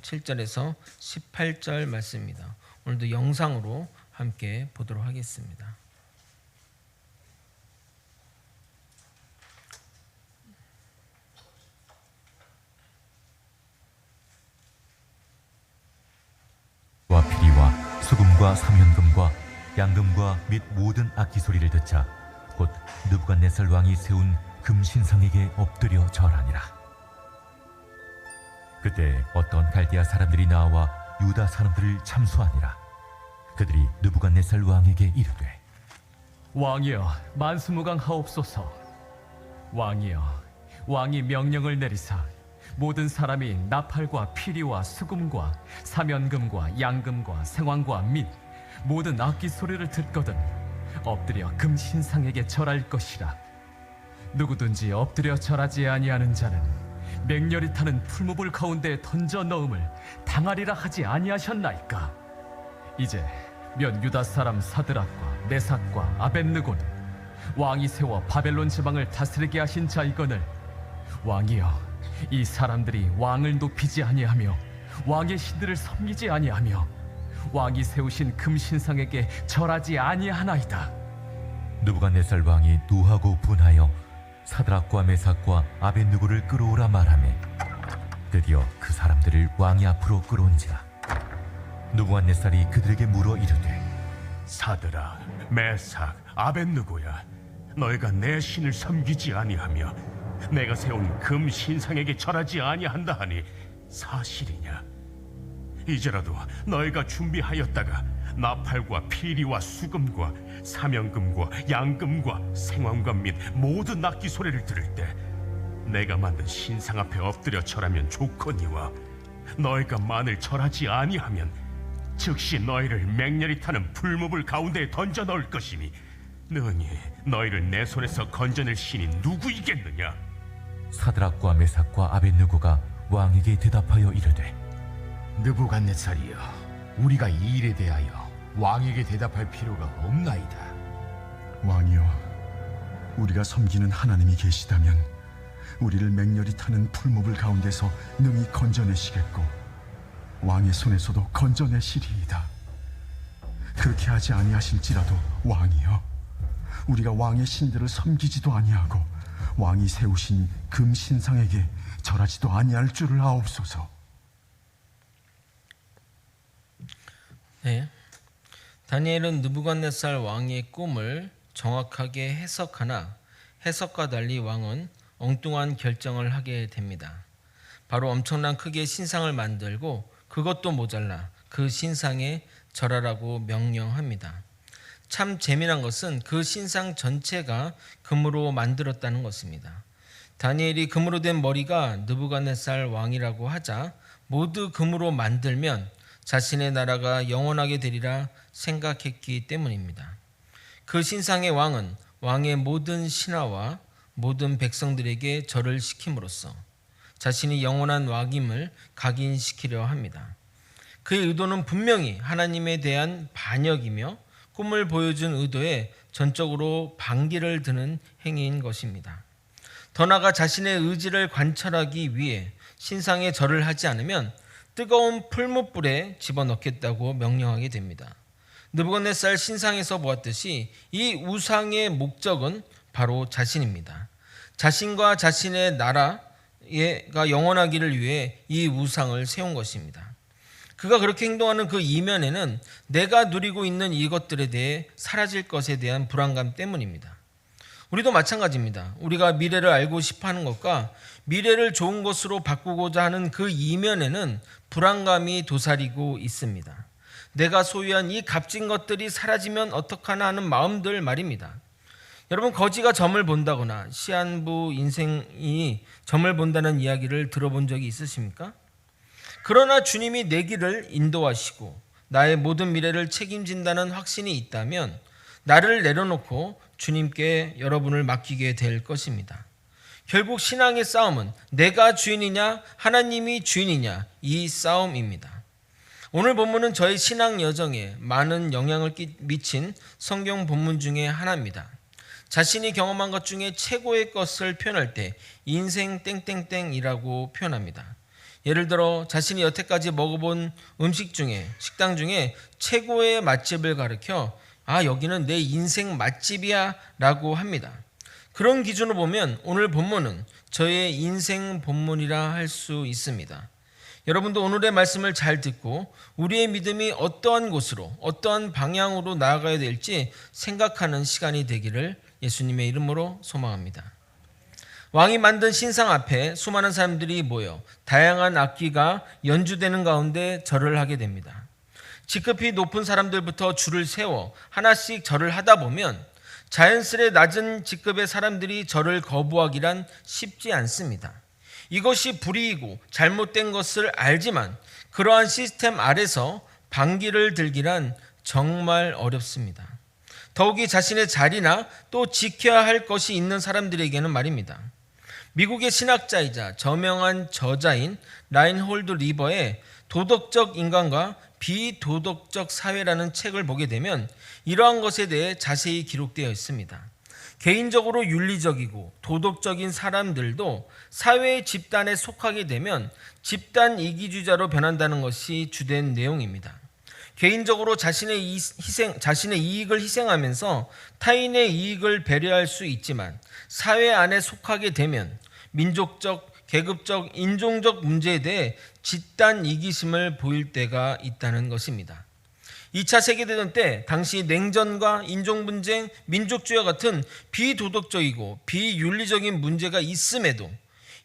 7절에서 18절 말씀입니다. 오늘도 영상으로 함께 보도록 하겠습니다. 와 피리와 수금과 사면금과 양금과 및 모든 악기 소리를 듣자 곧 느부갓네살 왕이 세운 금신상에게 엎드려 절하니라. 그때 어떤 갈대아 사람들이 나와 유다 사람들을 참수하니라. 그들이 느부갓네살 왕에게 이르되 왕이여 만수무강하옵소서. 왕이여 왕이 명령을 내리사 모든 사람이 나팔과 피리와 수금과 사면금과 양금과 생황과 및 모든 악기 소리를 듣거든 엎드려 금신상에게 절할 것이라. 누구든지 엎드려 절하지 아니하는 자는 맹렬히 타는 풀무불 가운데 던져 넣음을 당하리라 하지 아니하셨나이까. 이제 면 유다 사람 사드락과 메삭과 아벳느고는 왕이 세워 바벨론 지방을 다스리게 하신 자이거늘 왕이여 이 사람들이 왕을 높이지 아니하며 왕의 신들을 섬기지 아니하며 왕이 세우신 금신상에게 절하지 아니하나이다. 느부갓네살 왕이 노하고 분하여 사드락과 메삭과 아벳느고를 끌어오라 말하매 드디어 그 사람들을 왕이 앞으로 끌어온지라. 느부갓네살이 그들에게 물어 이르되 사드락, 메삭, 아벳느고야, 너희가 내 신을 섬기지 아니하며 내가 세운 금 신상에게 절하지 아니한다 하니 사실이냐? 이제라도 너희가 준비하였다가 나팔과 피리와 수금과 사면금과 양금과 생황금 및 모든 악기 소리를 들을 때 내가 만든 신상 앞에 엎드려 절하면 좋거니와 너희가 만일 절하지 아니하면 즉시 너희를 맹렬히 타는 풀무불 가운데에 던져 넣을 것이니 능히 너희를 내 손에서 건져낼 신이 누구이겠느냐? 사드락과 메삭과 아벳느고가 왕에게 대답하여 이르되 느부갓네살이여, 우리가 이 일에 대하여 왕에게 대답할 필요가 없나이다. 왕이여, 우리가 섬기는 하나님이 계시다면 우리를 맹렬히 타는 풀무불 가운데서 능히 건져내시겠고 왕의 손에서도 건져내시리이다. 그렇게 하지 아니하실지라도 왕이여, 우리가 왕의 신들을 섬기지도 아니하고 왕이 세우신 금신상에게 절하지도 아니할 줄을 아옵소서. 네, 다니엘은 느부갓네살 왕의 꿈을 정확하게 해석하나 해석과 달리 왕은 엉뚱한 결정을 하게 됩니다. 바로 엄청난 크기의 신상을 만들고 그것도 모자라 그 신상에 절하라고 명령합니다. 참 재미난 것은 그 신상 전체가 금으로 만들었다는 것입니다. 다니엘이 금으로 된 머리가 느부갓네살 왕이라고 하자 모두 금으로 만들면 자신의 나라가 영원하게 되리라 생각했기 때문입니다. 그 신상의 왕은 왕의 모든 신하와 모든 백성들에게 절을 시킴으로써 자신이 영원한 왕임을 각인시키려 합니다. 그의 의도는 분명히 하나님에 대한 반역이며 꿈을 보여준 의도에 전적으로 반기를 드는 행위인 것입니다. 더 나아가 자신의 의지를 관철하기 위해 신상에 절을 하지 않으면 뜨거운 풀무불에 집어넣겠다고 명령하게 됩니다. 느부갓네살 신상에서 보았듯이 이 우상의 목적은 바로 자신입니다. 자신과 자신의 나라가 영원하기를 위해 이 우상을 세운 것입니다. 그가 그렇게 행동하는 그 이면에는 내가 누리고 있는 이것들에 대해 사라질 것에 대한 불안감 때문입니다. 우리도 마찬가지입니다. 우리가 미래를 알고 싶어하는 것과 미래를 좋은 것으로 바꾸고자 하는 그 이면에는 불안감이 도사리고 있습니다. 내가 소유한 이 값진 것들이 사라지면 어떡하나 하는 마음들 말입니다. 여러분, 거지가 점을 본다거나 시한부 인생이 점을 본다는 이야기를 들어본 적이 있으십니까? 그러나 주님이 내 길을 인도하시고 나의 모든 미래를 책임진다는 확신이 있다면 나를 내려놓고 주님께 여러분을 맡기게 될 것입니다. 결국 신앙의 싸움은 내가 주인이냐 하나님이 주인이냐 이 싸움입니다. 오늘 본문은 저의 신앙 여정에 많은 영향을 미친 성경 본문 중에 하나입니다. 자신이 경험한 것 중에 최고의 것을 표현할 때 인생 땡땡땡이라고 표현합니다. 예를 들어 자신이 여태까지 먹어본 식당 중에 최고의 맛집을 가리켜 여기는 내 인생 맛집이야 라고 합니다. 그런 기준으로 보면 오늘 본문은 저의 인생 본문이라 할 수 있습니다. 여러분도 오늘의 말씀을 잘 듣고 우리의 믿음이 어떠한 곳으로 어떠한 방향으로 나아가야 될지 생각하는 시간이 되기를 예수님의 이름으로 소망합니다. 왕이 만든 신상 앞에 수많은 사람들이 모여 다양한 악기가 연주되는 가운데 절을 하게 됩니다. 직급이 높은 사람들부터 줄을 세워 하나씩 절을 하다 보면 자연스레 낮은 직급의 사람들이 절을 거부하기란 쉽지 않습니다. 이것이 불이이고 잘못된 것을 알지만 그러한 시스템 아래서 반기를 들기란 정말 어렵습니다. 더욱이 자신의 자리나 또 지켜야 할 것이 있는 사람들에게는 말입니다. 미국의 신학자이자 저명한 저자인 라인홀드 리버의 도덕적 인간과 비도덕적 사회라는 책을 보게 되면 이러한 것에 대해 자세히 기록되어 있습니다. 개인적으로 윤리적이고 도덕적인 사람들도 사회의 집단에 속하게 되면 집단 이기주의자로 변한다는 것이 주된 내용입니다. 개인적으로 자신의 이익을 희생하면서 타인의 이익을 배려할 수 있지만 사회 안에 속하게 되면 민족적, 계급적, 인종적 문제에 대해 집단 이기심을 보일 때가 있다는 것입니다. 2차 세계대전 때 당시 냉전과 인종분쟁, 민족주의와 같은 비도덕적이고 비윤리적인 문제가 있음에도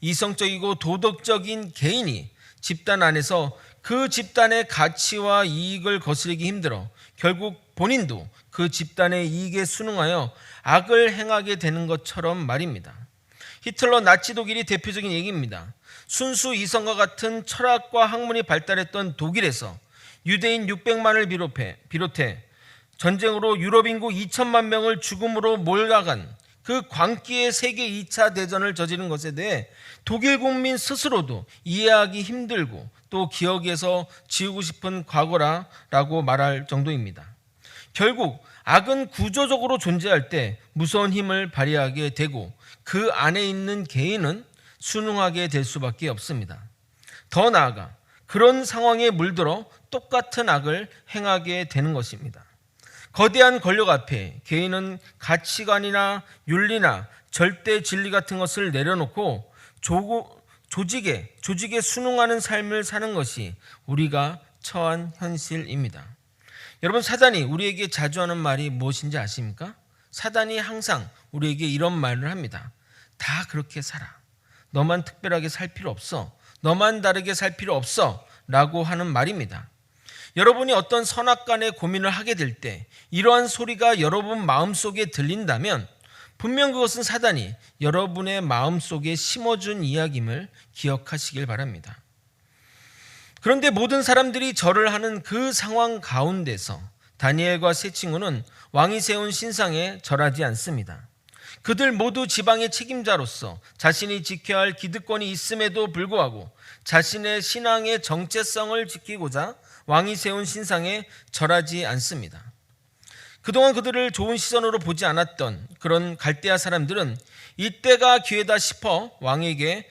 이성적이고 도덕적인 개인이 집단 안에서 그 집단의 가치와 이익을 거스르기 힘들어 결국 본인도 그 집단의 이익에 순응하여 악을 행하게 되는 것처럼 말입니다. 히틀러 나치 독일이 대표적인 얘기입니다. 순수 이성과 같은 철학과 학문이 발달했던 독일에서 유대인 600만을 비롯해 전쟁으로 유럽 인구 2천만 명을 죽음으로 몰아간 그 광기의 세계 2차 대전을 저지른 것에 대해 독일 국민 스스로도 이해하기 힘들고 또 기억에서 지우고 싶은 과거라고 말할 정도입니다. 결국 악은 구조적으로 존재할 때 무서운 힘을 발휘하게 되고 그 안에 있는 개인은 순응하게 될 수밖에 없습니다. 더 나아가 그런 상황에 물들어 똑같은 악을 행하게 되는 것입니다. 거대한 권력 앞에 개인은 가치관이나 윤리나 절대 진리 같은 것을 내려놓고 조직에 순응하는 삶을 사는 것이 우리가 처한 현실입니다. 여러분, 사단이 우리에게 자주 하는 말이 무엇인지 아십니까? 사단이 항상 우리에게 이런 말을 합니다. 다 그렇게 살아. 너만 특별하게 살 필요 없어. 너만 다르게 살 필요 없어. 라고 하는 말입니다. 여러분이 어떤 선악간의 고민을 하게 될 때 이러한 소리가 여러분 마음속에 들린다면 분명 그것은 사단이 여러분의 마음속에 심어준 이야기임을 기억하시길 바랍니다. 그런데 모든 사람들이 절을 하는 그 상황 가운데서 다니엘과 세 친구는 왕이 세운 신상에 절하지 않습니다. 그들 모두 지방의 책임자로서 자신이 지켜야 할 기득권이 있음에도 불구하고 자신의 신앙의 정체성을 지키고자 왕이 세운 신상에 절하지 않습니다. 그동안 그들을 좋은 시선으로 보지 않았던 그런 갈대아 사람들은 이때가 기회다 싶어 왕에게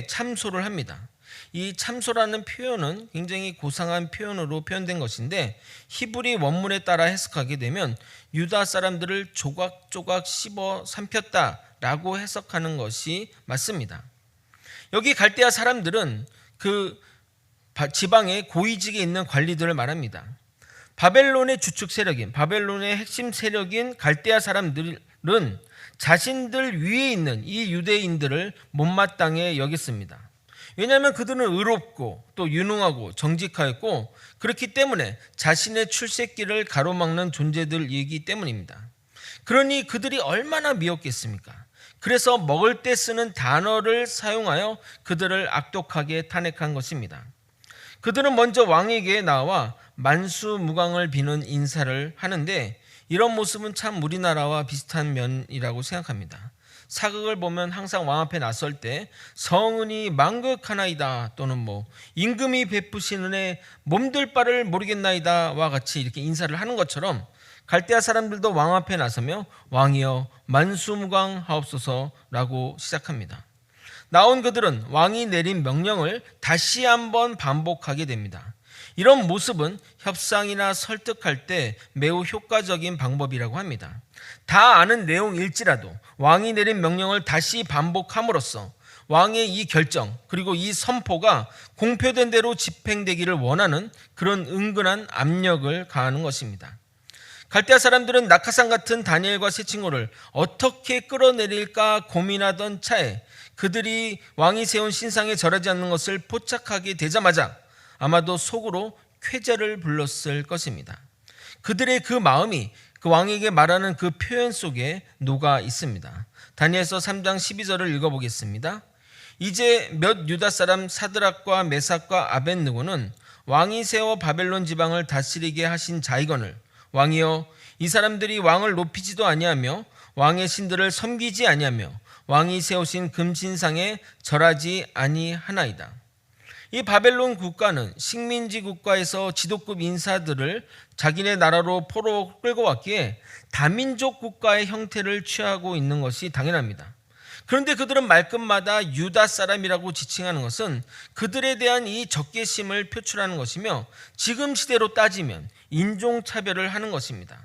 참소를 합니다. 이 참소라는 표현은 굉장히 고상한 표현으로 표현된 것인데 히브리 원문에 따라 해석하게 되면 유다 사람들을 조각조각 씹어 삼켰다라고 해석하는 것이 맞습니다. 여기 갈대아 사람들은 그 지방의 고위직에 있는 관리들을 말합니다. 바벨론의 주축 세력인, 바벨론의 핵심 세력인 갈대아 사람들은 자신들 위에 있는 이 유대인들을 못마땅해 여겼습니다. 왜냐하면 그들은 의롭고 또 유능하고 정직하였고 그렇기 때문에 자신의 출세길을 가로막는 존재들이기 때문입니다. 그러니 그들이 얼마나 미웠겠습니까? 그래서 먹을 때 쓰는 단어를 사용하여 그들을 악독하게 탄핵한 것입니다. 그들은 먼저 왕에게 나와 만수무강을 비는 인사를 하는데 이런 모습은 참 우리나라와 비슷한 면이라고 생각합니다. 사극을 보면 항상 왕 앞에 나설 때 성은이 망극하나이다 또는 임금이 베푸신 은혜 몸둘 바를 모르겠나이다와 같이 이렇게 인사를 하는 것처럼 갈대아 사람들도 왕 앞에 나서며 왕이여 만수무강하옵소서라고 시작합니다. 나온 그들은 왕이 내린 명령을 다시 한번 반복하게 됩니다. 이런 모습은 협상이나 설득할 때 매우 효과적인 방법이라고 합니다. 다 아는 내용일지라도 왕이 내린 명령을 다시 반복함으로써 왕의 이 결정 그리고 이 선포가 공표된 대로 집행되기를 원하는 그런 은근한 압력을 가하는 것입니다. 갈대아 사람들은 낙하산 같은 다니엘과 세 친구를 어떻게 끌어내릴까 고민하던 차에 그들이 왕이 세운 신상에 절하지 않는 것을 포착하게 되자마자 아마도 속으로 쾌재를 불렀을 것입니다. 그들의 그 마음이 그 왕에게 말하는 그 표현 속에 녹아 있습니다. 다니엘서 3장 12절을 읽어보겠습니다. 이제 몇 유다 사람 사드락과 메삭과 아벳느고는 왕이 세워 바벨론 지방을 다스리게 하신 자이건을 왕이여 이 사람들이 왕을 높이지도 아니하며 왕의 신들을 섬기지 아니하며 왕이 세우신 금신상에 절하지 아니하나이다. 이 바벨론 국가는 식민지 국가에서 지도급 인사들을 자기네 나라로 포로 끌고 왔기에 다민족 국가의 형태를 취하고 있는 것이 당연합니다. 그런데 그들은 말끝마다 유다 사람이라고 지칭하는 것은 그들에 대한 이 적개심을 표출하는 것이며 지금 시대로 따지면 인종차별을 하는 것입니다.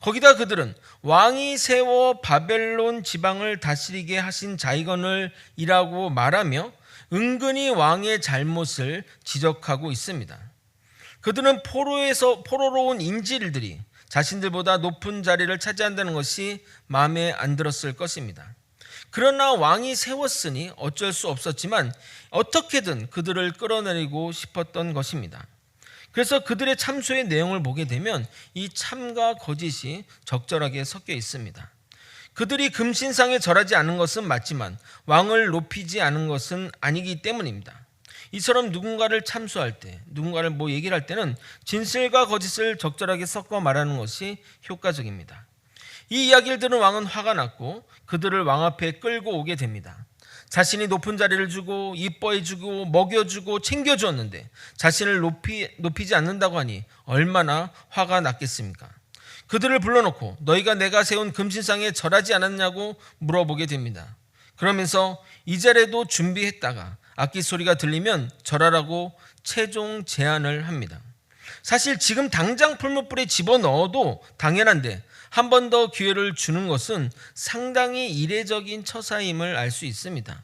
거기다 그들은 왕이 세워 바벨론 지방을 다스리게 하신 자이건을 이라고 말하며 은근히 왕의 잘못을 지적하고 있습니다. 그들은 포로로 온 인질들이 자신들보다 높은 자리를 차지한다는 것이 마음에 안 들었을 것입니다. 그러나 왕이 세웠으니 어쩔 수 없었지만 어떻게든 그들을 끌어내리고 싶었던 것입니다. 그래서 그들의 참소의 내용을 보게 되면 이 참과 거짓이 적절하게 섞여 있습니다. 그들이 금신상에 절하지 않은 것은 맞지만 왕을 높이지 않은 것은 아니기 때문입니다. 이처럼 누군가를 참소할 때, 누군가를 얘기를 할 때는 진실과 거짓을 적절하게 섞어 말하는 것이 효과적입니다. 이 이야기를 들은 왕은 화가 났고 그들을 왕 앞에 끌고 오게 됩니다. 자신이 높은 자리를 주고 이뻐해주고 먹여주고 챙겨주었는데 자신을 높이지 않는다고 하니 얼마나 화가 났겠습니까? 그들을 불러놓고 너희가 내가 세운 금신상에 절하지 않았냐고 물어보게 됩니다. 그러면서 이 자리에도 준비했다가 악기 소리가 들리면 절하라고 최종 제안을 합니다. 사실 지금 당장 풀무불에 집어넣어도 당연한데 한 번 더 기회를 주는 것은 상당히 이례적인 처사임을 알 수 있습니다.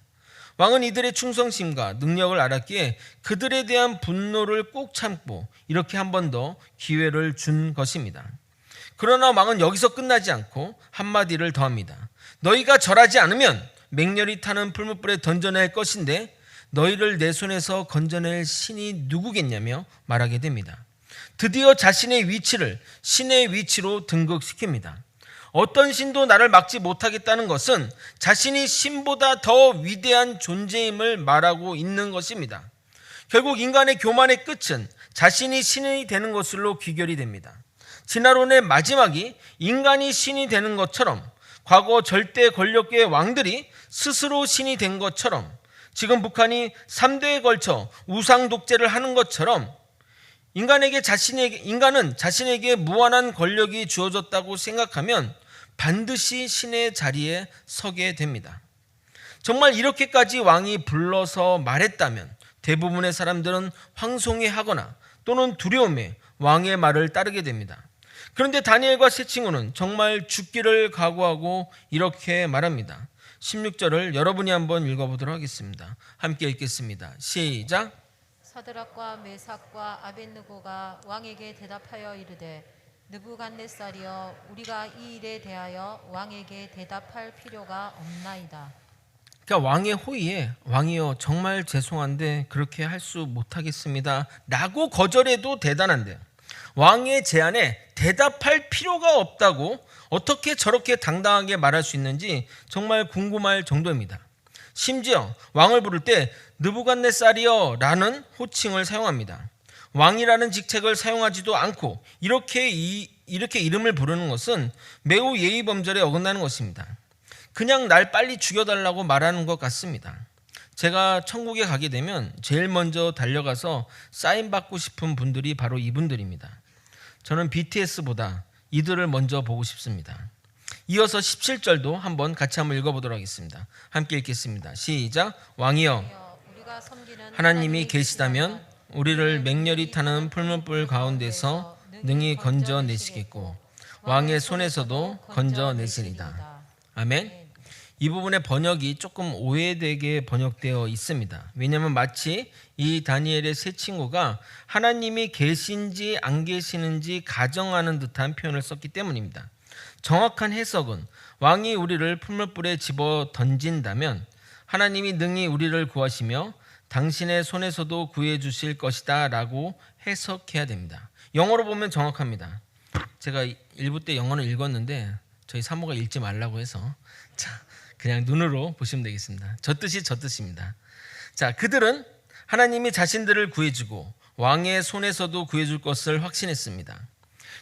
왕은 이들의 충성심과 능력을 알았기에 그들에 대한 분노를 꼭 참고 이렇게 한 번 더 기회를 준 것입니다. 그러나 왕은 여기서 끝나지 않고 한마디를 더합니다. 너희가 절하지 않으면 맹렬히 타는 풀무불에 던져낼 것인데 너희를 내 손에서 건져낼 신이 누구겠냐며 말하게 됩니다. 드디어 자신의 위치를 신의 위치로 등극시킵니다. 어떤 신도 나를 막지 못하겠다는 것은 자신이 신보다 더 위대한 존재임을 말하고 있는 것입니다. 결국 인간의 교만의 끝은 자신이 신이 되는 것으로 귀결이 됩니다. 진화론의 마지막이 인간이 신이 되는 것처럼 과거 절대 권력계의 왕들이 스스로 신이 된 것처럼 지금 북한이 3대에 걸쳐 우상 독재를 하는 것처럼 인간은 자신에게 무한한 권력이 주어졌다고 생각하면 반드시 신의 자리에 서게 됩니다. 정말 이렇게까지 왕이 불러서 말했다면 대부분의 사람들은 황송해하거나 또는 두려움에 왕의 말을 따르게 됩니다. 그런데 다니엘과 세 친구는 정말 죽기를 각오하고 이렇게 말합니다. 16절을 여러분이 한번 읽어보도록 하겠습니다. 함께 읽겠습니다. 시작. 사드락과 메삭과 아벳느고가 왕에게 대답하여 이르되 느부갓네살이여 우리가 이 일에 대하여 왕에게 대답할 필요가 없나이다. 그러니까 왕의 호의에 왕이여 정말 죄송한데 그렇게 할 수 못하겠습니다 라고 거절해도 대단한데 왕의 제안에 대답할 필요가 없다고 어떻게 저렇게 당당하게 말할 수 있는지 정말 궁금할 정도입니다. 심지어 왕을 부를 때 느부갓네살이여 라는 호칭을 사용합니다. 왕이라는 직책을 사용하지도 않고 이렇게 이름을 부르는 것은 매우 예의범절에 어긋나는 것입니다. 그냥 날 빨리 죽여달라고 말하는 것 같습니다. 제가 천국에 가게 되면 제일 먼저 달려가서 사인 받고 싶은 분들이 바로 이분들입니다. 저는 BTS보다 이들을 먼저 보고 싶습니다. 이어서 17절도 같이 한번 읽어보도록 하겠습니다. 함께 읽겠습니다. 시작. 왕이여 우리가 섬기는 하나님이 계시다면 우리를 맹렬히 타는 풀문불 가운데서 능히 건져내시겠고 왕의 손에서도 건져내시리다. 아멘. 이 부분의 번역이 조금 오해되게 번역되어 있습니다. 왜냐하면 마치 이 다니엘의 세 친구가 하나님이 계신지 안 계시는지 가정하는 듯한 표현을 썼기 때문입니다. 정확한 해석은 왕이 우리를 풀물불에 집어 던진다면 하나님이 능히 우리를 구하시며 당신의 손에서도 구해 주실 것이다 라고 해석해야 됩니다. 영어로 보면 정확합니다. 제가 1부 때 영어는 읽었는데 저희 사모가 읽지 말라고 해서 그냥 눈으로 보시면 되겠습니다. 저 뜻이 저 뜻입니다. 자, 그들은 하나님이 자신들을 구해주고 왕의 손에서도 구해줄 것을 확신했습니다.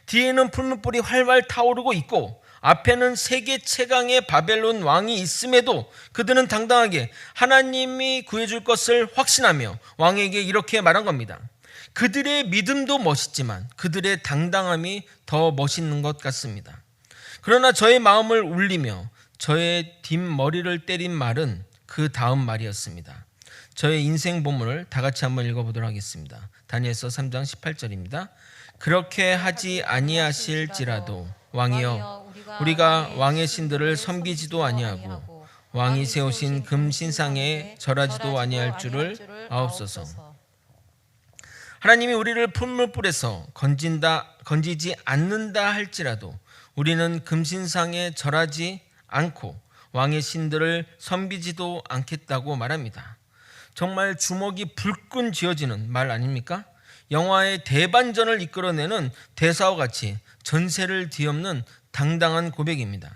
뒤에는 풀문불이 활활 타오르고 있고 앞에는 세계 최강의 바벨론 왕이 있음에도 그들은 당당하게 하나님이 구해줄 것을 확신하며 왕에게 이렇게 말한 겁니다. 그들의 믿음도 멋있지만 그들의 당당함이 더 멋있는 것 같습니다. 그러나 저의 마음을 울리며 저의 뒷머리를 때린 말은 그 다음 말이었습니다. 저의 인생 본문을 다 같이 한번 읽어보도록 하겠습니다. 다니엘서 3장 18절입니다. 그렇게 하지 아니하실지라도 왕이여 우리가 왕의 신들을 섬기지도 아니하고 왕이 세우신 금 신상에 절하지도 아니할 줄을 아옵소서. 하나님이 우리를 풀물불에서 건지지 않는다 할지라도 우리는 금신상에 절하지 않고 왕의 신들을 섬기지도 않겠다고 말합니다. 정말 주먹이 불끈 쥐어지는 말 아닙니까? 영화의 대반전을 이끌어내는 대사와 같이 전세를 뒤엎는 당당한 고백입니다.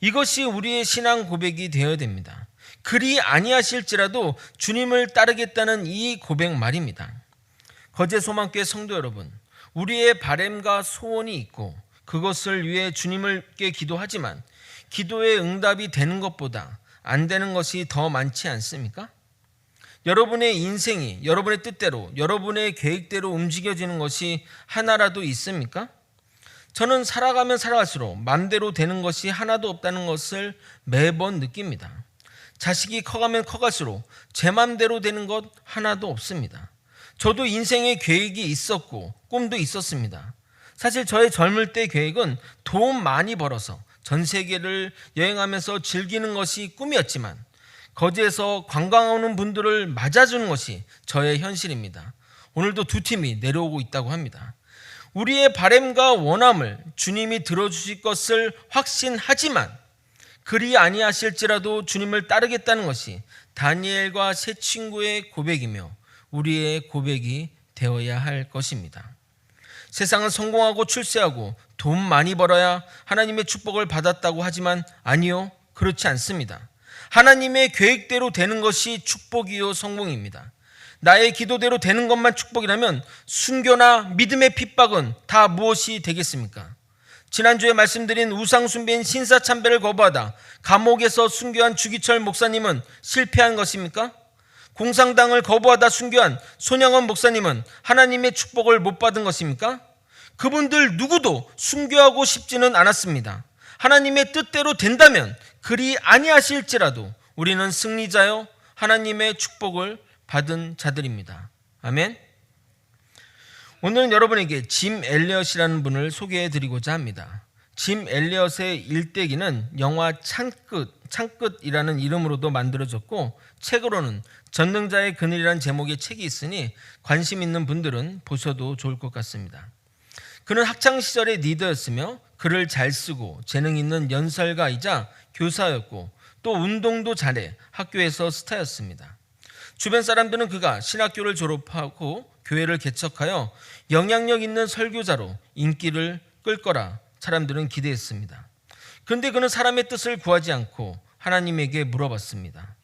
이것이 우리의 신앙 고백이 되어야 됩니다. 그리 아니하실지라도 주님을 따르겠다는 이 고백 말입니다. 거제소망교회 성도 여러분, 우리의 바램과 소원이 있고 그것을 위해 주님께 기도하지만 기도의 응답이 되는 것보다 안 되는 것이 더 많지 않습니까? 여러분의 인생이 여러분의 뜻대로 여러분의 계획대로 움직여지는 것이 하나라도 있습니까? 저는 살아가면 살아갈수록 맘대로 되는 것이 하나도 없다는 것을 매번 느낍니다. 자식이 커가면 커갈수록 제 맘대로 되는 것 하나도 없습니다. 저도 인생의 계획이 있었고 꿈도 있었습니다. 사실 저의 젊을 때 계획은 돈 많이 벌어서 전 세계를 여행하면서 즐기는 것이 꿈이었지만 거제에서 관광 오는 분들을 맞아주는 것이 저의 현실입니다. 오늘도 두 팀이 내려오고 있다고 합니다. 우리의 바램과 원함을 주님이 들어주실 것을 확신하지만 그리 아니하실지라도 주님을 따르겠다는 것이 다니엘과 세 친구의 고백이며 우리의 고백이 되어야 할 것입니다. 세상은 성공하고 출세하고 돈 많이 벌어야 하나님의 축복을 받았다고 하지만 아니요, 그렇지 않습니다. 하나님의 계획대로 되는 것이 축복이요 성공입니다. 나의 기도대로 되는 것만 축복이라면 순교나 믿음의 핍박은 다 무엇이 되겠습니까? 지난주에 말씀드린 우상 숭배인 신사참배를 거부하다 감옥에서 순교한 주기철 목사님은 실패한 것입니까? 공산당을 거부하다 순교한 손영원 목사님은 하나님의 축복을 못 받은 것입니까? 그분들 누구도 순교하고 싶지는 않았습니다. 하나님의 뜻대로 된다면 그리 아니하실지라도 우리는 승리자요 하나님의 축복을 받은 자들입니다. 아멘. 오늘은 여러분에게 짐 엘리엇이라는 분을 소개해드리고자 합니다. 짐 엘리엇의 일대기는 영화 창끝이라는 이름으로도 만들어졌고 책으로는 전능자의 그늘이라는 제목의 책이 있으니 관심 있는 분들은 보셔도 좋을 것 같습니다. 그는 학창시절의 리더였으며 글을 잘 쓰고 재능 있는 연설가이자 교사였고 또 운동도 잘해 학교에서 스타였습니다. 주변 사람들은 그가 신학교를 졸업하고 교회를 개척하여 영향력 있는 설교자로 인기를 끌 거라 사람들은 기대했습니다. 그런데 그는 사람의 뜻을 구하지 않고 하나님에게 물어봤습니다.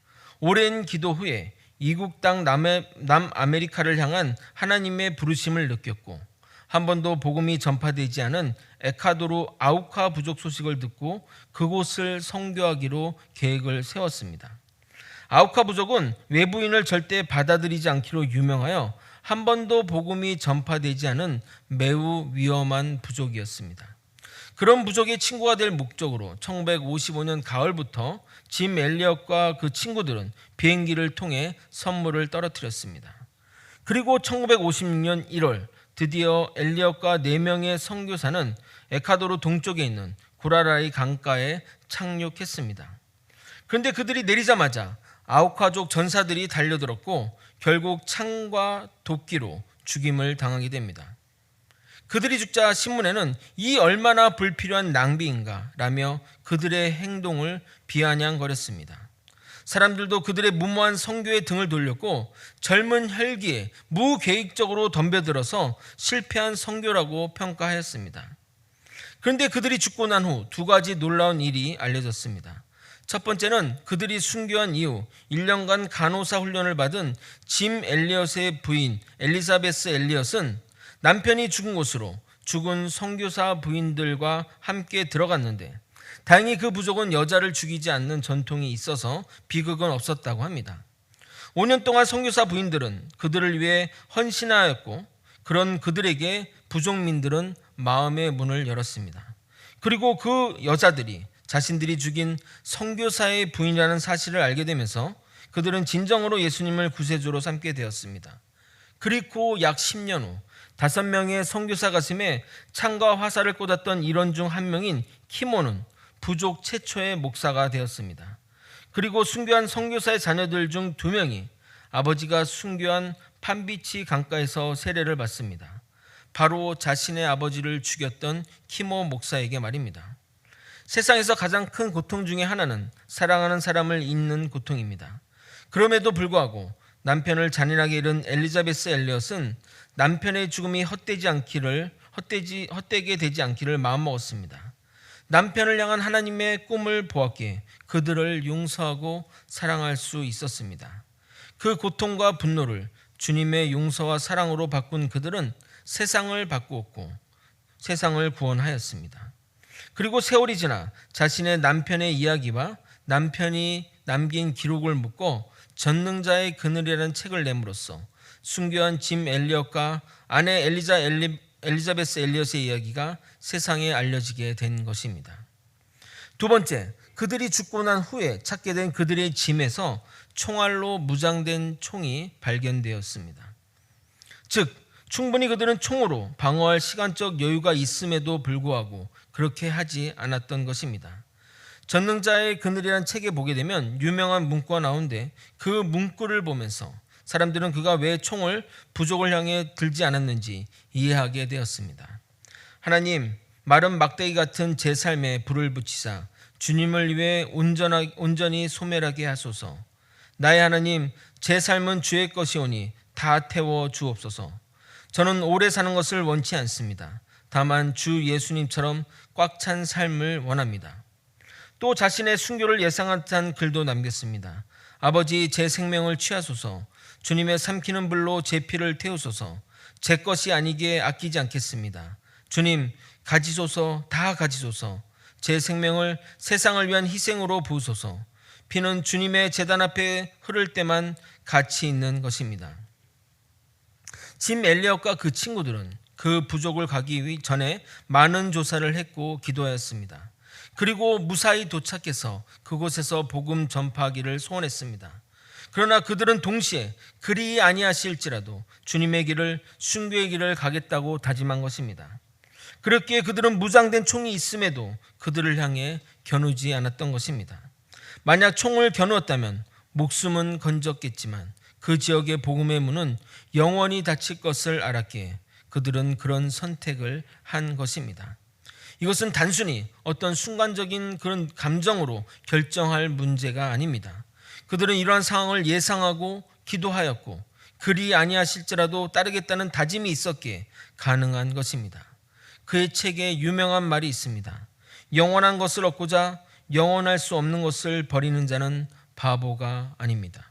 오랜 기도 후에 이국 땅 남아메리카를 향한 하나님의 부르심을 느꼈고 한 번도 복음이 전파되지 않은 에콰도르 아우카 부족 소식을 듣고 그곳을 선교하기로 계획을 세웠습니다. 아우카 부족은 외부인을 절대 받아들이지 않기로 유명하여 한 번도 복음이 전파되지 않은 매우 위험한 부족이었습니다. 그런 부족의 친구가 될 목적으로 1955년 가을부터 짐 엘리엇과 그 친구들은 비행기를 통해 선물을 떨어뜨렸습니다. 그리고 1956년 1월 드디어 엘리엇과 4명의 선교사는 에콰도르 동쪽에 있는 구라라이 강가에 착륙했습니다. 그런데 그들이 내리자마자 아우카족 전사들이 달려들었고 결국 창과 도끼로 죽임을 당하게 됩니다. 그들이 죽자 신문에는 이 얼마나 불필요한 낭비인가 라며 그들의 행동을 비아냥거렸습니다. 사람들도 그들의 무모한 선교에 등을 돌렸고 젊은 혈기에 무계획적으로 덤벼들어서 실패한 선교라고 평가하였습니다. 그런데 그들이 죽고 난 후 2가지 놀라운 일이 알려졌습니다. 첫 번째는 그들이 순교한 이후 1년간 간호사 훈련을 받은 짐 엘리엇의 부인 엘리자베스 엘리엇은 남편이 죽은 곳으로 죽은 선교사 부인들과 함께 들어갔는데 다행히 그 부족은 여자를 죽이지 않는 전통이 있어서 비극은 없었다고 합니다. 5년 동안 선교사 부인들은 그들을 위해 헌신하였고 그런 그들에게 부족민들은 마음의 문을 열었습니다. 그리고 그 여자들이 자신들이 죽인 선교사의 부인이라는 사실을 알게 되면서 그들은 진정으로 예수님을 구세주로 삼게 되었습니다. 그리고 약 10년 후 5명의 선교사 가슴에 창과 화살을 꽂았던 일원 중 한 명인 키모는 부족 최초의 목사가 되었습니다. 그리고 순교한 선교사의 자녀들 중 2명이 아버지가 순교한 판비치 강가에서 세례를 받습니다. 바로 자신의 아버지를 죽였던 키모 목사에게 말입니다. 세상에서 가장 큰 고통 중에 하나는 사랑하는 사람을 잃는 고통입니다. 그럼에도 불구하고 남편을 잔인하게 잃은 엘리자베스 엘리엇은 남편의 죽음이 헛되게 되지 않기를 마음먹었습니다. 남편을 향한 하나님의 꿈을 보았기에 그들을 용서하고 사랑할 수 있었습니다. 그 고통과 분노를 주님의 용서와 사랑으로 바꾼 그들은 세상을 바꾸었고 세상을 구원하였습니다. 그리고 세월이 지나 자신의 남편의 이야기와 남편이 남긴 기록을 묻고 전능자의 그늘이라는 책을 내므로써 순교한 짐 엘리엇과 아내 엘리자베스 엘리엇의 이야기가 세상에 알려지게 된 것입니다. 2번째, 그들이 죽고 난 후에 찾게 된 그들의 짐에서 총알로 무장된 총이 발견되었습니다. 즉 충분히 그들은 총으로 방어할 시간적 여유가 있음에도 불구하고 그렇게 하지 않았던 것입니다. 전능자의 그늘이란 책에 보게 되면 유명한 문구가 나오는데 그 문구를 보면서 사람들은 그가 왜 총을 부족을 향해 들지 않았는지 이해하게 되었습니다. 하나님, 마른 막대기 같은 제 삶에 불을 붙이사 주님을 위해 온전히 소멸하게 하소서. 나의 하나님, 제 삶은 주의 것이오니 다 태워 주옵소서. 저는 오래 사는 것을 원치 않습니다. 다만 주 예수님처럼 꽉 찬 삶을 원합니다. 또 자신의 순교를 예상한 글도 남겼습니다. 아버지, 제 생명을 취하소서. 주님의 삼키는 불로 제 피를 태우소서. 제 것이 아니기에 아끼지 않겠습니다. 주님, 가지소서, 다 가지소서. 제 생명을 세상을 위한 희생으로 부으소서. 피는 주님의 제단 앞에 흐를 때만 가치 있는 것입니다. 짐 엘리엇과 그 친구들은 그 부족을 가기 전에 많은 조사를 했고 기도하였습니다. 그리고 무사히 도착해서 그곳에서 복음 전파하기를 소원했습니다. 그러나 그들은 동시에 그리 아니하실지라도 주님의 길을, 순교의 길을 가겠다고 다짐한 것입니다. 그렇기에 그들은 무장된 총이 있음에도 그들을 향해 겨누지 않았던 것입니다. 만약 총을 겨누었다면 목숨은 건졌겠지만 그 지역의 복음의 문은 영원히 닫힐 것을 알았기에 그들은 그런 선택을 한 것입니다. 이것은 단순히 어떤 순간적인 그런 감정으로 결정할 문제가 아닙니다. 그들은 이러한 상황을 예상하고 기도하였고 그리 아니하실지라도 따르겠다는 다짐이 있었기에 가능한 것입니다. 그의 책에 유명한 말이 있습니다. 영원한 것을 얻고자 영원할 수 없는 것을 버리는 자는 바보가 아닙니다.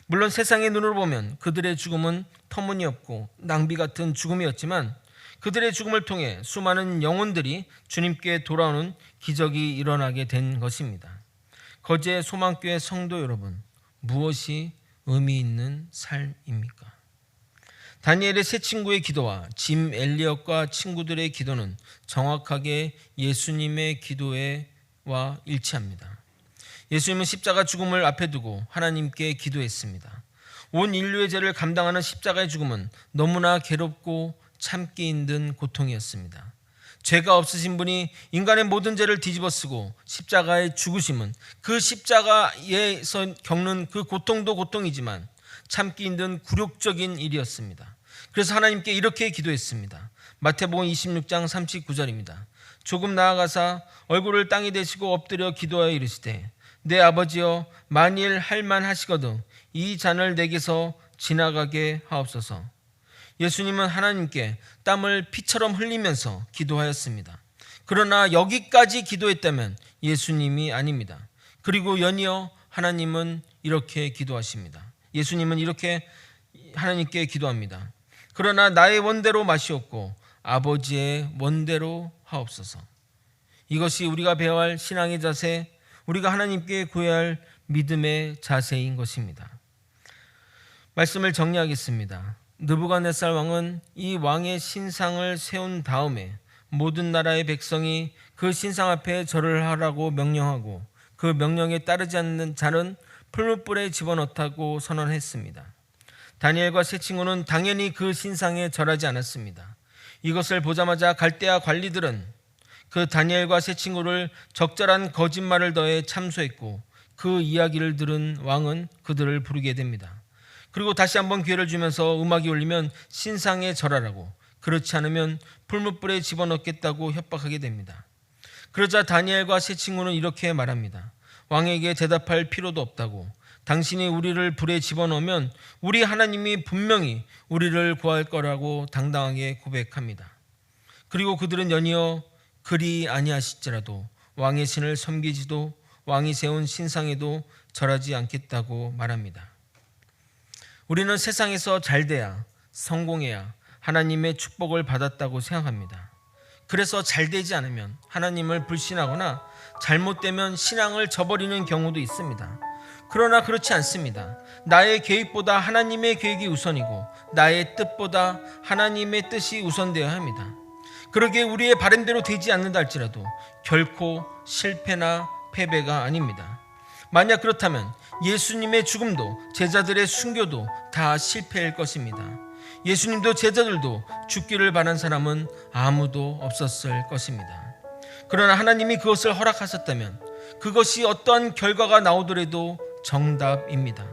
물론 세상의 눈으로 보면 그들의 죽음은 터무니없고 낭비 같은 죽음이었지만 그들의 죽음을 통해 수많은 영혼들이 주님께 돌아오는 기적이 일어나게 된 것입니다. 거제 소망교회 성도 여러분, 무엇이 의미 있는 삶입니까? 다니엘의 세 친구의 기도와 짐 엘리엇과 친구들의 기도는 정확하게 예수님의 기도와 일치합니다. 예수님은 십자가 죽음을 앞에 두고 하나님께 기도했습니다. 온 인류의 죄를 감당하는 십자가의 죽음은 너무나 괴롭고 참기 힘든 고통이었습니다. 죄가 없으신 분이 인간의 모든 죄를 뒤집어쓰고 십자가에 죽으심은 그 십자가에서 겪는 그 고통도 고통이지만 참기 힘든 굴욕적인 일이었습니다. 그래서 하나님께 이렇게 기도했습니다. 마태복음 26장 39절입니다. 조금 나아가사 얼굴을 땅에 대시고 엎드려 기도하여 이르시되 내 아버지여 만일 할만하시거든 이 잔을 내게서 지나가게 하옵소서. 예수님은 하나님께 땀을 피처럼 흘리면서 기도하였습니다. 그러나 여기까지 기도했다면 예수님이 아닙니다. 그리고 연이어 하나님은 이렇게 기도하십니다. 예수님은 이렇게 하나님께 기도합니다. 그러나 나의 원대로 마시옵고 아버지의 원대로 하옵소서. 이것이 우리가 배워야 할 신앙의 자세, 우리가 하나님께 구해야 할 믿음의 자세인 것입니다. 말씀을 정리하겠습니다. 느부갓네살 왕은 이 왕의 신상을 세운 다음에 모든 나라의 백성이 그 신상 앞에 절을 하라고 명령하고 그 명령에 따르지 않는 자는 풀무불에 집어넣다고 선언했습니다. 다니엘과 세 친구는 당연히 그 신상에 절하지 않았습니다. 이것을 보자마자 갈대아 관리들은 그 다니엘과 세 친구를 적절한 거짓말을 더해 참소했고 그 이야기를 들은 왕은 그들을 부르게 됩니다. 그리고 다시 한번 기회를 주면서 음악이 울리면 신상에 절하라고, 그렇지 않으면 풀무불에 집어넣겠다고 협박하게 됩니다. 그러자 다니엘과 세 친구는 이렇게 말합니다. 왕에게 대답할 필요도 없다고. 당신이 우리를 불에 집어넣으면 우리 하나님이 분명히 우리를 구할 거라고 당당하게 고백합니다. 그리고 그들은 연이어 그리 아니하실지라도 왕의 신을 섬기지도 왕이 세운 신상에도 절하지 않겠다고 말합니다. 우리는 세상에서 잘돼야, 성공해야 하나님의 축복을 받았다고 생각합니다. 그래서 잘되지 않으면 하나님을 불신하거나 잘못되면 신앙을 저버리는 경우도 있습니다. 그러나 그렇지 않습니다. 나의 계획보다 하나님의 계획이 우선이고 나의 뜻보다 하나님의 뜻이 우선되어야 합니다. 그러기에 우리의 바람대로 되지 않는다 할지라도 결코 실패나 패배가 아닙니다. 만약 그렇다면 예수님의 죽음도 제자들의 순교도 다 실패일 것입니다. 예수님도 제자들도 죽기를 바란 사람은 아무도 없었을 것입니다. 그러나 하나님이 그것을 허락하셨다면 그것이 어떠한 결과가 나오더라도 정답입니다.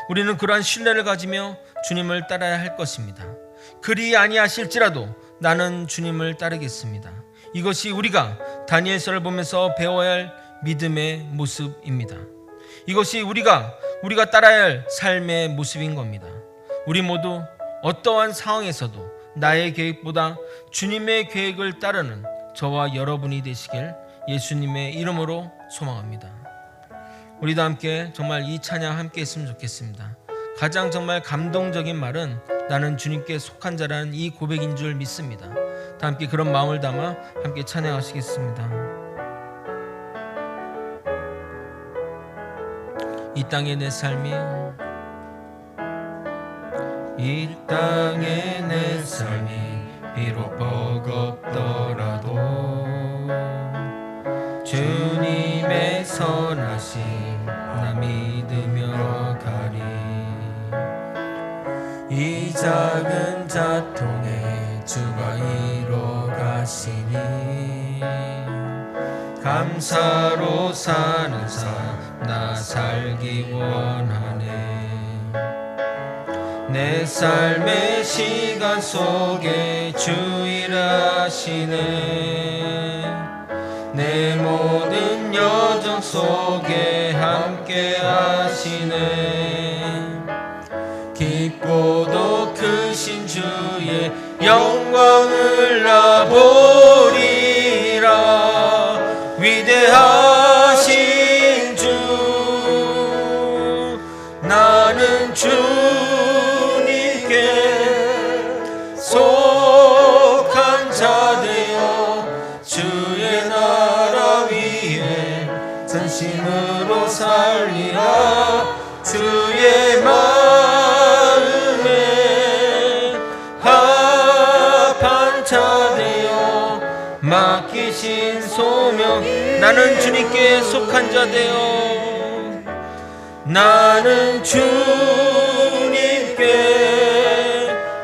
우리는 그러한 신뢰를 가지며 주님을 따라야 할 것입니다. 그리 아니하실지라도 나는 주님을 따르겠습니다. 이것이 우리가 다니엘서를 보면서 배워야 할 믿음의 모습입니다. 이것이 우리가 따라야 할 삶의 모습인 겁니다. 우리 모두 어떠한 상황에서도 나의 계획보다 주님의 계획을 따르는 저와 여러분이 되시길 예수님의 이름으로 소망합니다. 우리도 함께 정말 이 찬양 함께 했으면 좋겠습니다. 가장 정말 감동적인 말은 나는 주님께 속한 자라는 이 고백인 줄 믿습니다. 다 함께 그런 마음을 담아 함께 찬양하시겠습니다. 이 땅의 내 삶이, 이 땅의 내 삶이 비록 버겁더라도 주님의 선하심 나 믿으며 가리. 이 작은 자통에 주가 이뤄 가시니 감사로 사는 삶 나 살기 원하네. 내 삶의 시간 속에 주 일하시네. 내 모든 여정 속에 함께 하시네. 깊고도 크신 주의 영광을 나 보리라. 위대하신 주 나는 주님께 속한 자 되어 주의 나라 위에 전심으로 살리라. 주의 마음에 맡기신 소명 나는 주님께 속한 자 되어 나는 주님께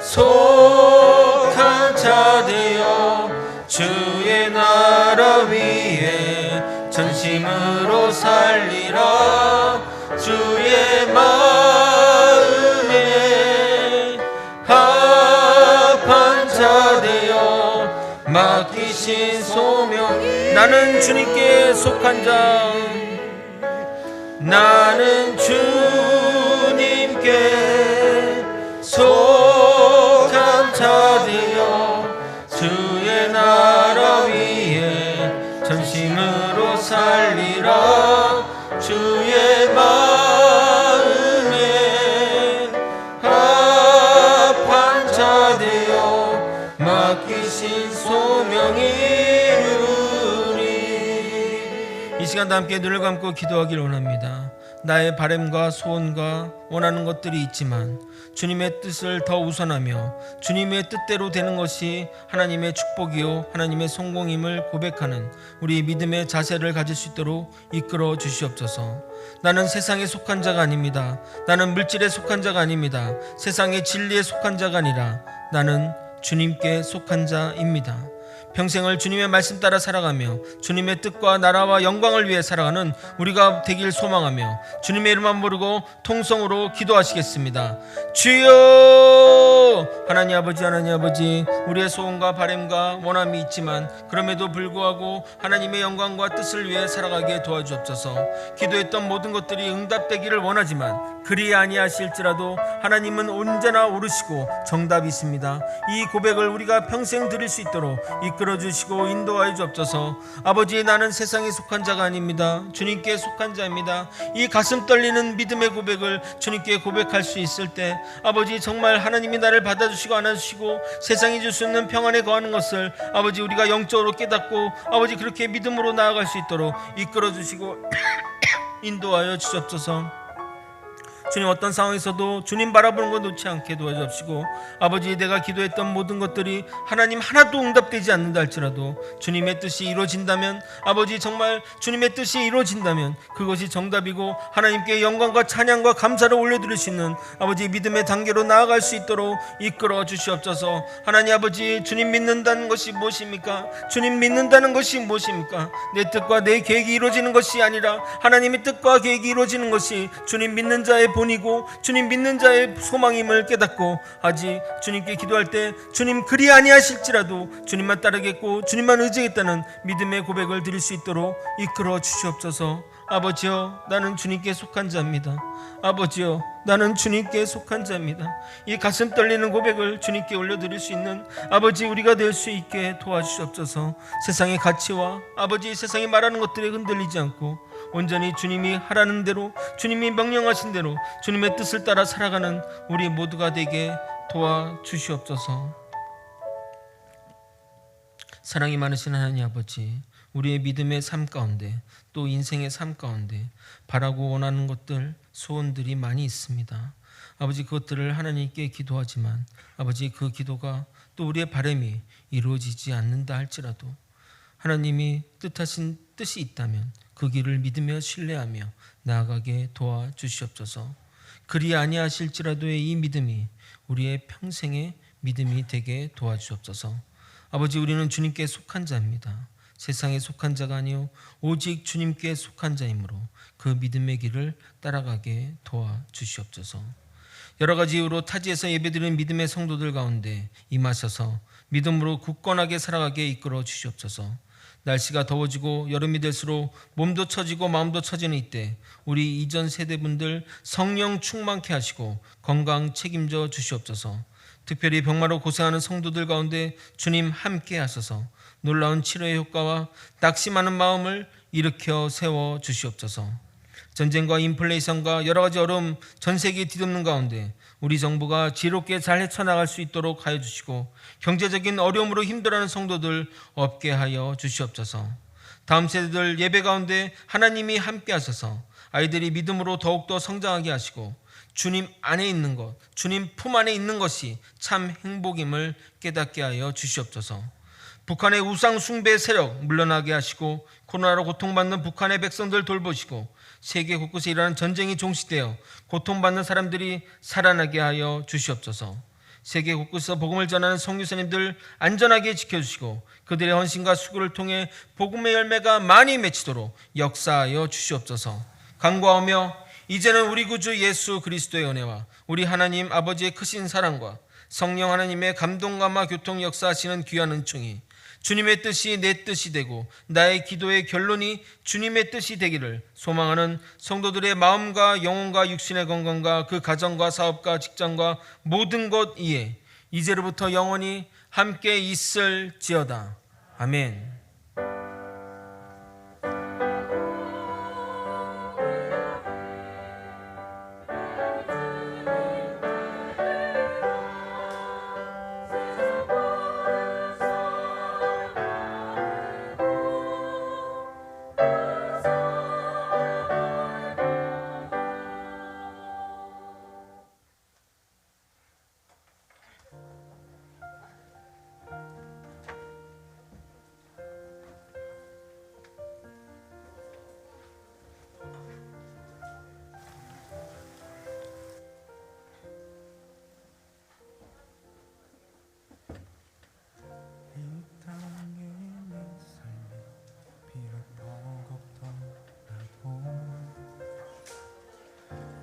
속한 자 되어 주의 나라 위에 전심으로 살리라 주의 마음에 합한 자 되어 맡기신 소명 나는 주님께 속한 자 나는 주님께 속한 자 되어 주의 나라 위에 전심으로 살리라 주의 마음에 합한 자 되어 맡기신 소명이 이루리. 이 시간도 함께 눈을 감고 기도하기를 원합니다. 나의 바람과 소원과 원하는 것들이 있지만 주님의 뜻을 더 우선하며 주님의 뜻대로 되는 것이 하나님의 축복이요 하나님의 성공임을 고백하는 우리 믿음의 자세를 가질 수 있도록 이끌어 주시옵소서. 나는 세상에 속한 자가 아닙니다. 나는 물질에 속한 자가 아닙니다. 세상의 진리에 속한 자가 아니라 나는 주님께 속한 자입니다. 평생을 주님의 말씀 따라 살아가며 주님의 뜻과 나라와 영광을 위해 살아가는 우리가 되길 소망하며 주님의 이름만 부르고 통성으로 기도하시겠습니다. 주여! 하나님 아버지 우리의 소원과 바람과 원함이 있지만 그럼에도 불구하고 하나님의 영광과 뜻을 위해 살아가게 도와주옵소서. 기도했던 모든 것들이 응답되기를 원하지만 그리 아니하실지라도 하나님은 언제나 오르시고 정답이 있습니다. 이 고백을 우리가 평생 드릴 수 있도록 이끌어 주시고 인도하여 주옵소서. 아버지 나는 세상에 속한 자가 아닙니다. 주님께 속한 자입니다. 이 가슴 떨리는 믿음의 고백을 주님께 고백할 수 있을 때 아버지 정말 하나님이 나를 받아주시고 안아주시고 세상이 줄 수 있는 평안에 거하는 것을 아버지 우리가 영적으로 깨닫고 아버지 그렇게 믿음으로 나아갈 수 있도록 이끌어 주시고 인도하여 주옵소서. 주님 어떤 상황에서도 주님 바라보는 것 놓지 않게 도와주옵시고 아버지 내가 기도했던 모든 것들이 하나님 하나도 응답되지 않는다 할지라도 주님의 뜻이 이루어진다면 아버지 정말 주님의 뜻이 이루어진다면 그것이 정답이고 하나님께 영광과 찬양과 감사를 올려드릴 수 있는 아버지 믿음의 단계로 나아갈 수 있도록 이끌어 주시옵소서. 하나님 아버지 주님 믿는다는 것이 무엇입니까? 주님 믿는다는 것이 무엇입니까? 내 뜻과 내 계획이 이루어지는 것이 아니라 하나님의 뜻과 계획이 이루어지는 것이 주님 믿는 자의 본이고 주님 믿는 자의 소망임을 깨닫고 아직 주님께 기도할 때 주님 그리 아니하실지라도 주님만 따르겠고 주님만 의지하겠다는 믿음의 고백을 드릴 수 있도록 이끌어 주시옵소서. 아버지여 나는 주님께 속한 자입니다. 아버지여 나는 주님께 속한 자입니다. 이 가슴 떨리는 고백을 주님께 올려드릴 수 있는 아버지 우리가 될 수 있게 도와주시옵소서. 세상의 가치와 아버지 세상이 말하는 것들에 흔들리지 않고 온전히 주님이 하라는 대로 주님이 명령하신 대로 주님의 뜻을 따라 살아가는 우리 모두가 되게 도와주시옵소서. 사랑이 많으신 하나님 아버지 우리의 믿음의 삶 가운데 또 인생의 삶 가운데 바라고 원하는 것들 소원들이 많이 있습니다. 아버지 그것들을 하나님께 기도하지만 아버지 그 기도가 또 우리의 바람이 이루어지지 않는다 할지라도 하나님이 뜻하신 뜻이 있다면 그 길을 믿으며 신뢰하며 나아가게 도와주시옵소서. 그리 아니하실지라도의 이 믿음이 우리의 평생의 믿음이 되게 도와주옵소서. 아버지 우리는 주님께 속한 자입니다. 세상에 속한 자가 아니요 오직 주님께 속한 자이므로 그 믿음의 길을 따라가게 도와주시옵소서. 여러 가지 이유로 타지에서 예배드리는 믿음의 성도들 가운데 임하셔서 믿음으로 굳건하게 살아가게 이끌어 주시옵소서. 날씨가 더워지고 여름이 될수록 몸도 처지고 마음도 처지는 이때 우리 이전 세대분들 성령 충만케 하시고 건강 책임져 주시옵소서. 특별히 병마로 고생하는 성도들 가운데 주님 함께 하소서. 놀라운 치료의 효과와 낙심하는 마음을 일으켜 세워 주시옵소서. 전쟁과 인플레이션과 여러 가지 어려움 전 세계에 뒤덮는 가운데 우리 정부가 지혜롭게 잘 헤쳐나갈 수 있도록 하여 주시고 경제적인 어려움으로 힘들어하는 성도들 없게 하여 주시옵소서. 다음 세대들 예배 가운데 하나님이 함께 하셔서 아이들이 믿음으로 더욱더 성장하게 하시고 주님 안에 있는 것, 주님 품 안에 있는 것이 참 행복임을 깨닫게 하여 주시옵소서. 북한의 우상 숭배 세력 물러나게 하시고 코로나로 고통받는 북한의 백성들 돌보시고 세계 곳곳에 일어나는 전쟁이 종식되어 고통받는 사람들이 살아나게 하여 주시옵소서. 세계 곳곳에서 복음을 전하는 선교사님들 안전하게 지켜주시고 그들의 헌신과 수고를 통해 복음의 열매가 많이 맺히도록 역사하여 주시옵소서. 간구하며 이제는 우리 구주 예수 그리스도의 은혜와 우리 하나님 아버지의 크신 사랑과 성령 하나님의 감동감화 교통 역사하시는 귀한 은총이 주님의 뜻이 내 뜻이 되고 나의 기도의 결론이 주님의 뜻이 되기를 소망하는 성도들의 마음과 영혼과 육신의 건강과 그 가정과 사업과 직장과 모든 것 이에 이제로부터 영원히 함께 있을지어다. 아멘.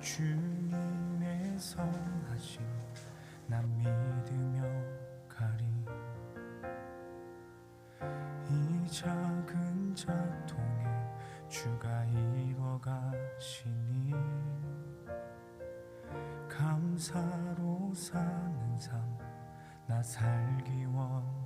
주님의 선하심 난 믿으며 가리. 이 작은 자통에 주가 이뤄가시니 감사로 사는 삶 나 살기 원